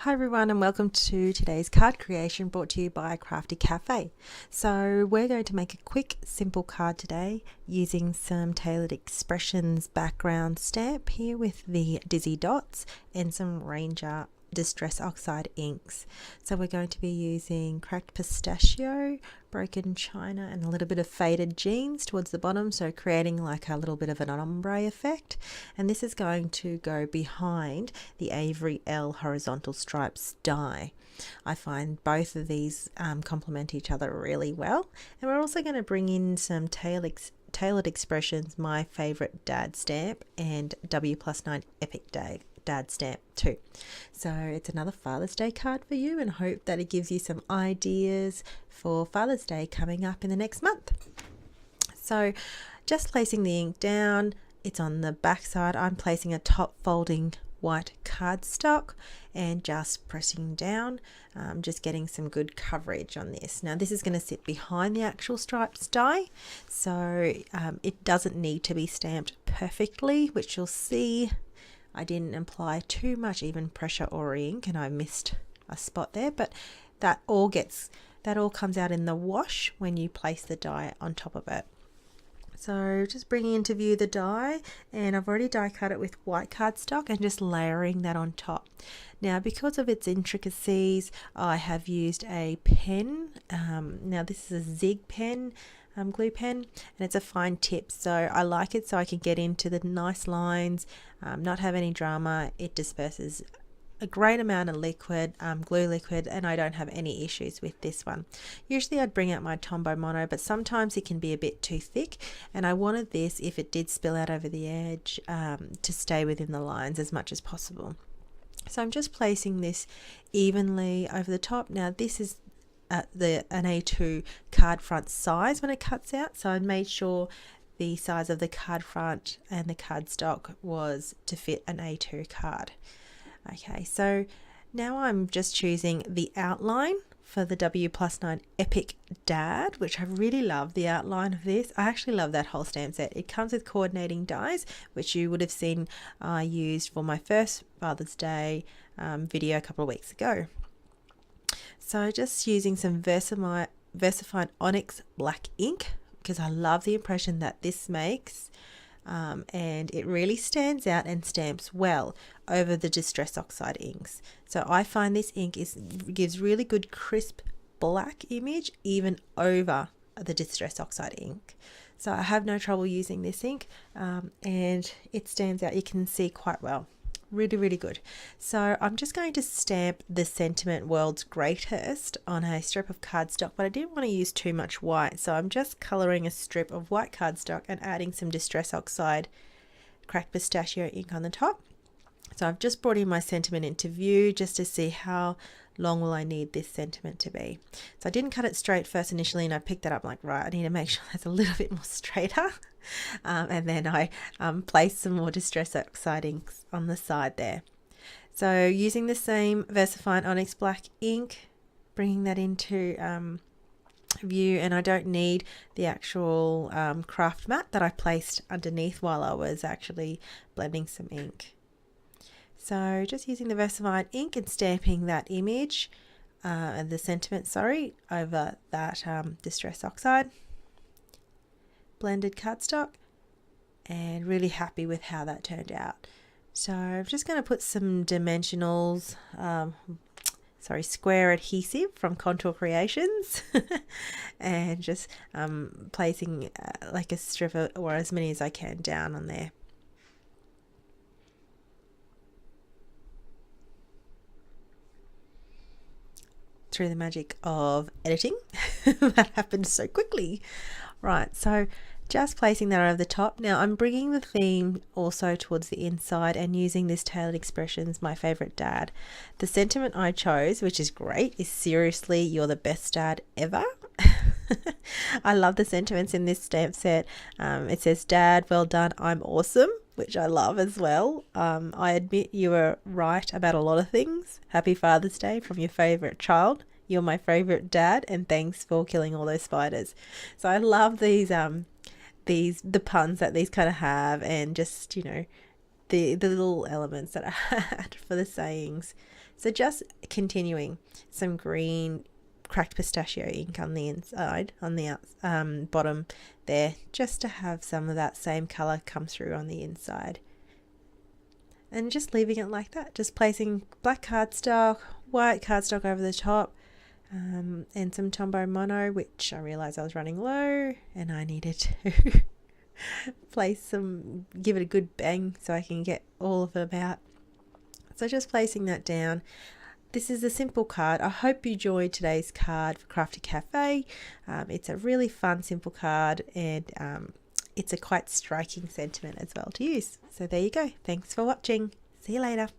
Hi everyone and welcome to today's card creation brought to you by Craftie Cafe. So we're going to make a quick simple card today using some Tailored Expressions background stamp here with the Dizzy Dots and some Ranger Distress Oxide inks. So we're going to be using cracked pistachio, broken china and a little bit of faded jeans towards the bottom, so creating like a little bit of an ombre effect. And this is going to go behind the Avery Elle horizontal stripes die. I find both of these complement each other really well. And we're also going to bring in some Tailored Expressions, my favorite dad stamp, and W+9 Epic Dad stamp too. So it's another Father's Day card for you, and hope that it gives you some ideas for Father's Day coming up in the next month. So just placing the ink down, it's on the back side. I'm placing a top folding white cardstock and just pressing down, just getting some good coverage on this. Now this is going to sit behind the actual stripes die, so it doesn't need to be stamped perfectly, which you'll see I didn't apply too much even pressure or ink, and I missed a spot there, but that all comes out in the wash when you place the die on top of it. So just bringing into view the die, and I've already die cut it with white cardstock and just layering that on top. Now because of its intricacies, I have used a pen. Now this is a Zig pen, glue pen, and it's a fine tip, so I like it so I can get into the nice lines, not have any drama. It disperses a great amount of liquid, glue liquid, and I don't have any issues with this one. Usually I'd bring out my Tombow Mono, but sometimes it can be a bit too thick, and I wanted this, if it did spill out over the edge, to stay within the lines as much as possible. So I'm just placing this evenly over the top. Now this is an A2 card front size when it cuts out, so I made sure the size of the card front and the cardstock was to fit an A2 card. Okay, so now I'm just choosing the outline for the W+9 Epic Dad, which I really love the outline of this. I actually love that whole stamp set. It comes with coordinating dies, which you would have seen I used for my first Father's Day video a couple of weeks ago. So just using some VersaFine Onyx black ink, because I love the impression that this makes, and it really stands out and stamps well over the Distress Oxide inks. So I find this ink gives really good crisp black image even over the Distress Oxide ink. So I have no trouble using this ink, and it stands out. You can see quite well. Really good. So I'm just going to stamp the sentiment World's Greatest on a strip of cardstock, but I didn't want to use too much white, so I'm just coloring a strip of white cardstock and adding some Distress Oxide cracked pistachio ink on the top. So I've just brought in my sentiment into view just to see how long will I need this sentiment to be. So I didn't cut it straight first initially, and I picked that up like, right, I need to make sure that's a little bit more straighter. And then I placed some more Distress Oxide inks on the side there. So using the same VersaFine Onyx black ink, bringing that into view, and I don't need the actual craft mat that I placed underneath while I was actually blending some ink. So just using the VersaFine ink and stamping that image, the sentiment, over that Distress Oxide blended cardstock, and really happy with how that turned out. So I'm just going to put some dimensionals, square adhesive from Contour Creations and just placing like a strip or as many as I can down on there. Through the magic of editing, that happened so quickly. Right, so just placing that over the top. Now I'm bringing the theme also towards the inside and using this Tailored Expressions, my favorite dad. The sentiment I chose, which is great, is seriously, you're the best dad ever. I love the sentiments in this stamp set. It says, Dad, well done, I'm awesome, which I love as well. I admit you were right about a lot of things. Happy Father's Day from your favorite child. You're my favorite dad, and thanks for killing all those spiders. So I love these the puns that these kind of have, and just, you know, the little elements that I had for the sayings. So just continuing, some green cracked pistachio ink on the inside, on the bottom there, just to have some of that same colour come through on the inside. And just leaving it like that, just placing black cardstock, white cardstock over the top, and some Tombow Mono, which I realised I was running low and I needed to give it a good bang so I can get all of them out. So just placing that down. This is a simple card. I hope you enjoyed today's card for Craftie Cafe. It's a really fun, simple card, and it's a quite striking sentiment as well to use. So there you go. Thanks for watching. See you later.